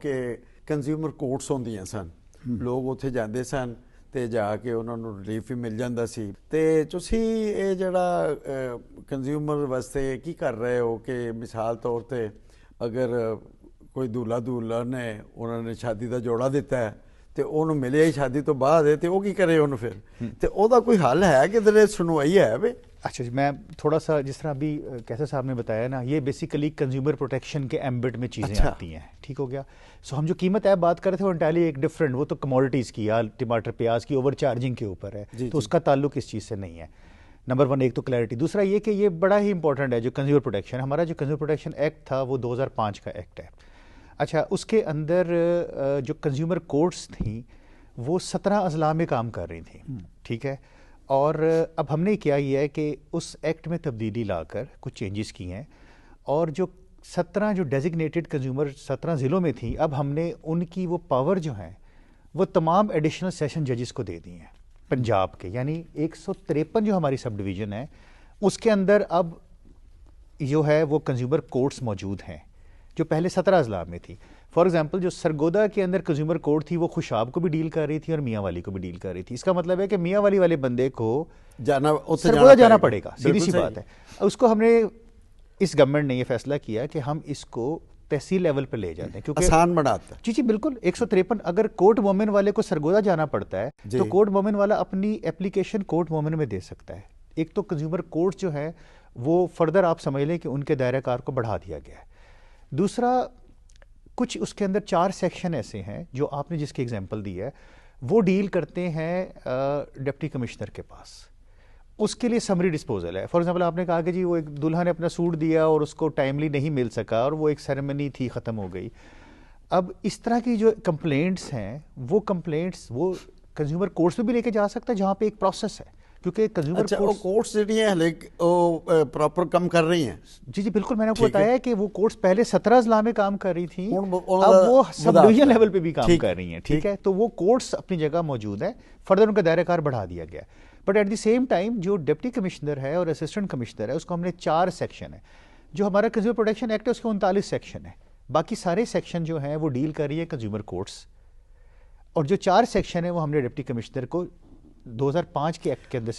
کہ consumer courts ਹੁੰਦੀਆਂ ਸਨ, ਲੋਕ ਉੱਥੇ ਜਾਂਦੇ ਸਨ ਤੇ ਜਾ ਕੇ ਉਹਨਾਂ ਨੂੰ ਰਿਲੀਫ ਵੀ ਮਿਲ ਜਾਂਦਾ ਸੀ। ਤੇ ਤੁਸੀਂ ਇਹ ਜਿਹੜਾ ਕੰਜ਼ਿਊਮਰ ਵਾਸਤੇ ਕੀ ਕਰ ਰਹੇ ਹੋ ਕਿ ਮਿਸਾਲ ਤੌਰ ਤੇ ਅਗਰ ਕੋਈ ਦੂਲਾ ਨੇ ਉਹਨਾਂ ਨੇ ਸ਼ਾਦੀ ਦਾ ਜੋੜਾ ਦਿੱਤਾ ਹੈ ਤੇ ਉਹਨੂੰ ਮਿਲਿਆ ਹੀ ਸ਼ادی ਤੋਂ ਬਾਅਦ ہے ਤੇ ਉਹ ਕੀ ਕਰੇ ਉਹਨੂੰ ਫਿਰ, ਤੇ ਉਹਦਾ ਕੋਈ ਹੱਲ ہے کہ ادھر سنوائی ہے بھائی؟ اچھا جی، میں تھوڑا سا جس طرح ابھی کیسر صاحب نے بتایا نا، یہ بیسیکلی کنزیومر پروٹیکشن کے ایمبٹ میں چیزیں آتی ہیں، ٹھیک ہو گیا۔ سو ہم جو قیمت ایپ بات کر رہے تھے وہ انٹائرلی ایک ڈفرینٹ، وہ تو کموڈیٹیز کی یا ٹماٹر پیاز کی اوور چارجنگ کے اوپر ہے، تو اس کا تعلق اس چیز سے نہیں ہے۔ نمبر ون ایک تو کلیئرٹی، دوسرا یہ کہ یہ بڑا ہی امپورٹنٹ ہے جو کنزیومر پروٹیکشن، ہمارا جو کنزیومر پروٹیکشن ایکٹ تھا وہ 2005 کا ایکٹ ہے۔ اچھا، اس کے اندر جو کنزیومر کورٹس تھیں وہ 17 اضلاع میں کام کر رہی تھیں، ٹھیک ہے۔ اور اب ہم نے کیا یہ ہے کہ اس ایکٹ میں تبدیلی لا کر کچھ چینجز کی ہیں، اور جو 17 جو ڈیزگنیٹڈ کنزیومر 17 ضلعوں میں تھیں، اب ہم نے ان کی وہ پاور جو ہیں وہ تمام ایڈیشنل سیشن ججز کو دے دی ہیں پنجاب کے، یعنی 153 جو ہماری سب ڈویژن ہے اس کے اندر اب جو ہے وہ کنزیومر کورٹس موجود ہیں جو پہلے 17 اضلاع میں تھی۔ فار ایگزامپل جو سرگودا کے اندر کنزیومر کورٹ تھی وہ خوشاب کو بھی ڈیل کر رہی تھی اور میاں والی کو بھی ڈیل کر رہی تھی۔ اس کا مطلب ہے کہ میاں والی والے بندے کو سرگودا جانا پڑے گا، سیدھی سی بات ہے۔ اس کو ہم نے، اس گورنمنٹ نے یہ فیصلہ کیا کہ ہم اس کو تحصیل لیول پہ لے جاتے ہیں کیونکہ آسان بناتا ہے۔ جی جی بالکل، 153 اگر کورٹ مومن والے کو سرگودا جانا پڑتا ہے تو کورٹ مومن والا اپنی اپلیکیشن کورٹ مومن میں دے سکتا ہے۔ ایک تو کنزیومر کورٹ جو ہے وہ فردر آپ سمجھ لیں کہ ان کے دائرہ کار کو بڑھا دیا گیا ہے۔ دوسرا، کچھ اس کے اندر 4 سیکشن ایسے ہیں جو آپ نے جس کی ایگزامپل دی ہے وہ ڈیل کرتے ہیں ڈپٹی کمشنر کے پاس، اس کے لیے سمری ڈسپوزل ہے۔ فار ایگزامپل آپ نے کہا کہ جی وہ ایک دلہا نے اپنا سوٹ دیا اور اس کو ٹائملی نہیں مل سکا اور وہ ایک سیریمنی تھی ختم ہو گئی۔ اب اس طرح کی جو کمپلینٹس ہیں وہ کمپلینٹس وہ کنزیومر کورٹس پہ بھی لے کے جا سکتا ہے جہاں پہ ایک پروسیس ہے، کیونکہ کنزیومر کورٹس جہی ہیں پراپر کم کر رہی ہیں۔ جی جی بالکل، میں نے آپ کو بتایا ہے کہ وہ کورٹس پہلے 17 اضلاع میں کام کر رہی تھیں، اب وہ سب ڈویژن لیول پہ بھی کام کر رہی ہیں، ٹھیک ہے۔ تو وہ کورٹس اپنی جگہ موجود ہیں، فردر ان کا دائرہ کار بڑھا دیا گیا۔ But at the same time جو ڈپٹی کمشنر ہے اور اسسٹنٹ کمشنر ہے اس کو ہم نے 4 سیکشن ہے، جو ہمارا کنزیومر پروٹیکشن ایکٹ ہے اس کے 39 سیکشن ہے، باقی سارے سیکشن جو ہیں وہ ڈیل کر رہی ہے کنزیومر کورٹس، اور جو 4 سیکشن ہیں وہ ہم نے ڈپٹی کمشنر کو 2005 کے ایکٹ کے اندر